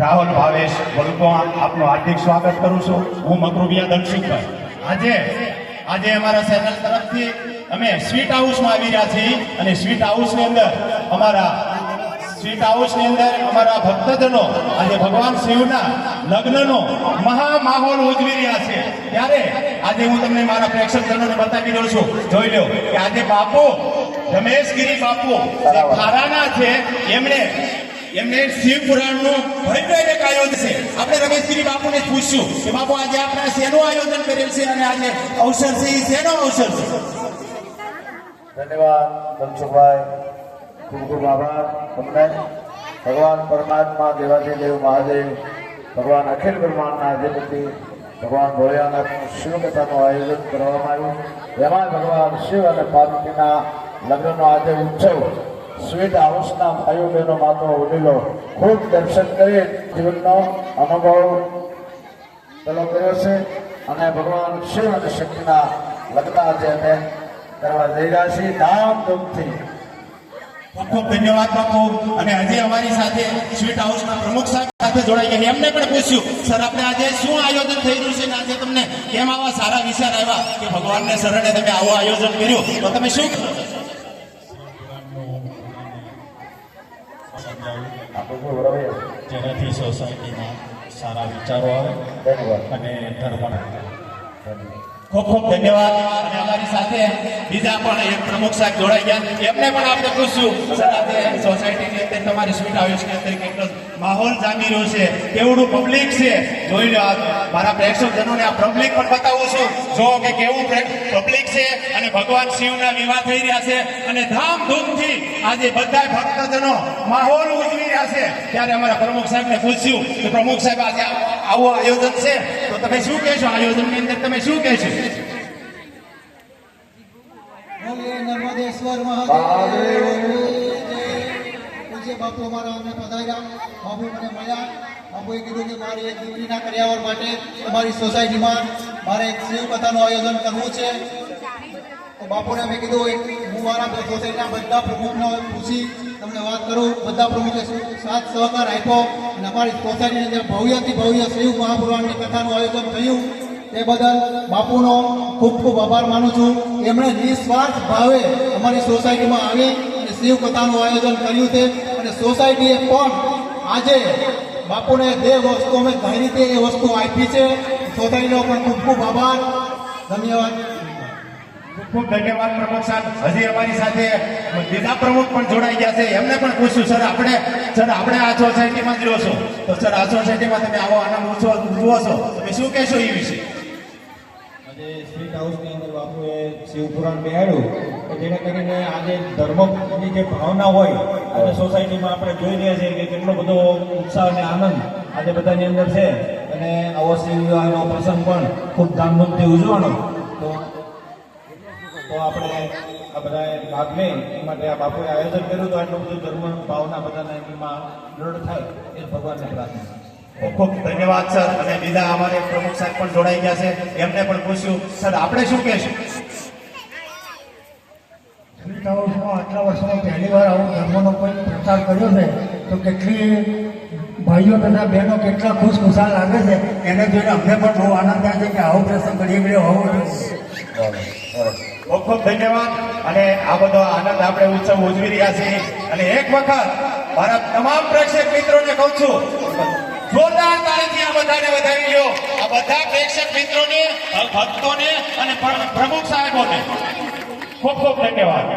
રાહુલ ભાવેશ વડુકોણ આપનું હાર્દિક સ્વાગત કરું છું. હું મકરુબિયા દક્ષિકભાઈ. આજે અમારા ચેનલ તરફથી અમે સ્વીટ હાઉસમાં આવી રહ્યા છીએ અને સ્વીટ હાઉસની અંદર અમારા ભક્તજનો આજે ભગવાન શિવના લગ્નનો મહા માહોલ ઉજવી રહ્યા છે. ત્યારે આજે હું તમને મારા પ્રેક્ષકજનોને બતાવી દઉં છું. જોઈ લો કે આજે બાપુ રમેશગીરી બાપુ જે ખારાના છે એમને શિવ પુરાણનું ભવ્ય એક આયોજન છે. આપણે રમેશગીરી બાપુને પૂછ્યું કે બાપુ આજે આપણે શેનું આયોજન કરેલ છે અને આજે અવસર છે એ શેનો અવસર છે? ધન્યવાદ ધનસુખભાઈ, ખૂબ ખૂબ આભાર તમને. ભગવાન પરમાત્મા દેવાધિદેવ મહાદેવ, ભગવાન અખિલ બ્રહ્માંડના અધિપતિ ભગવાન ભોળિયાનાથનું શિવકથાનું આયોજન કરવામાં આવ્યું. એમાં ભગવાન શિવ અને પાર્વતીના લગ્નનો આજે ઉત્સવ સ્વીટ હાઉસના ભાઈઓ બહેનો માતો વડીલો ખૂબ દર્શન કરી જીવનનો અનુભવ પેલો કર્યો છે અને ભગવાન શિવ અને શક્તિના લગ્ન આજે અમે કરવા જઈ રહ્યા છીએ ધામધૂમથી. ખૂબ ખૂબ ધન્યવાદ બાપુ. અને હજી અમારી સાથે સ્વીટ હાઉસના પ્રમુખ સાહેબ સાથે જોડાઈ ગયા. એમને પણ પૂછ્યું, સર આપણે આજે શું આયોજન થઈ રહ્યું છે ને આજે તમને કેમ આવા સારા વિચાર આવ્યા કે ભગવાનને શરણે તમે આવું આયોજન કર્યું, તો તમે શું જેનાથી સોસાયટીમાં સારા વિચારો આવે અને ધર્મ. ખૂબ ખૂબ ધન્યવાદ. અને અમારી સાથે બીજા પણ એક પ્રમુખ સાહેબ જોડાઈ ગયા. એમને પણ આપણે પૂછ્યું, સર આજે સોસાયટીની અંદર તમારી સ્વીટ હાઉસની અંદર કેટલો માહોલ જામી રહ્યો છે, કેવડું પબ્લિક છે. જોઈ લો, મારા પ્રેક્ષકજનોને આ પબ્લિક પણ બતાવું છું. જો કે કેવું પબ્લિક છે અને ભગવાન શિવના વિવાહ થઈ રહ્યા છે અને ધામધૂમથી આજે બધા ભક્તજનો માહોલ ઉજવી રહ્યા છે. ત્યારે અમારા પ્રમુખ સાહેબને પૂછ્યું કે પ્રમુખ સાહેબ આજે આવું આયોજન છે તો તમે શું કહેશો? આયોજનની અંદર તમે શું કહેશો? નર્મદેશ્વર મહાદેવ. પૂજ્ય બાપુ અમારા અમને પધાર્યા. બાપુ મને મળ્યા. બાપુએ કીધું કે મારી એક દીકરીના કર્યાવર માટે તમારી સોસાયટીમાં મારે એક શિવ કથાનું આયોજન કરવું છે. તો બાપુને મેં કીધું હું મારા સોસાયટીના બધા પ્રમુખને પૂછી તમને વાત કરું. બધા પ્રમુખે સાથ સહકાર આપ્યો અને અમારી સોસાયટીની અંદર ભવ્યથી ભવ્ય શિવ મહાપુરાણની કથાનું આયોજન થયું. તે બદલ બાપુનો ખૂબ ખૂબ આભાર માનું છું. એમણે નિસ્વાર્થ ભાવે અમારી સોસાયટીમાં આવી અને શિવ કથાનું આયોજન કર્યું છે અને સોસાયટીએ પણ આજે બાપુને જે વસ્તુ અમે ધારી તે એ વસ્તુ આપી છે. સોસાયટીનો પણ ખૂબ ખૂબ આભાર. ધન્યવાદ. ખૂબ ધન્યવાદ પ્રમુખ સાહેબ. હજી અમારી સાથે બીજા પ્રમુખ પણ જોડાઈ ગયા છે. એમને પણ પૂછ્યું, સર આપણે આ સોસાયટીમાં જ રહો છો, તો સર આ સોસાયટીમાં તમે આવો આનંદ જુઓ છો, તમે શું કહેશો એ વિશે? આજે સ્વીટ હાઉસની અંદર બાપુએ શિવ પુરાણ બેહાડ્યું કે જેને કરીને આજે ધર્મની જે ભાવના હોય આજે સોસાયટીમાં આપણે જોઈ રહ્યા છીએ કે કેટલો બધો ઉત્સાહ અને આનંદ આજે બધાની અંદર છે. અને આવો શિવ વિવાહનો પ્રસંગ પણ ખૂબ ધામધૂમથી ઉજવવાનો. તો આપણે આ બધાએ ભાગ લઈ એ માટે આ બાપુએ આયોજન કર્યું. તો આટલું બધું ધર્મ ભાવના બધાને એમાં દ્રઢ થાય એ ભગવાનને પ્રાર્થના. ખૂબ ખૂબ ધન્યવાદ સર. અને બીજા અમારે પ્રમુખ સાહેબ પણ જોડાઈ ગયા છે. એમને પણ પૂછ્યું, સર આપણે શું કહેશું? સ્વીટ હાઉસમાં આટલા વર્ષોમાં પહેલી વાર આવો ધર્મનો કોઈ પ્રચાર કર્યો છે તો કેટલી ભાઈઓ તથા બહેનો કેટલા ખુશખુશાલ લાગે છે. એને જોઈને અમને પણ બહુ આનંદ થાય છે કે આવો પ્રસંગ ઘડીએ ઘડીએ હોવો જોઈએ. ખૂબ ખૂબ ધન્યવાદ. અને આ બધો આનંદ આપણે ઉત્સવ ઉજવી રહ્યા છીએ. અને એક વખત મારા તમામ પ્રેક્ષક મિત્રોને કહું છું, જોરદાર તાળીથી આ બધાને વધાવી લો. આ બધા પ્રેક્ષક મિત્રોને, ભક્તોને અને પ્રમુખ સાહેબોને ખૂબ ખૂબ ધન્યવાદ.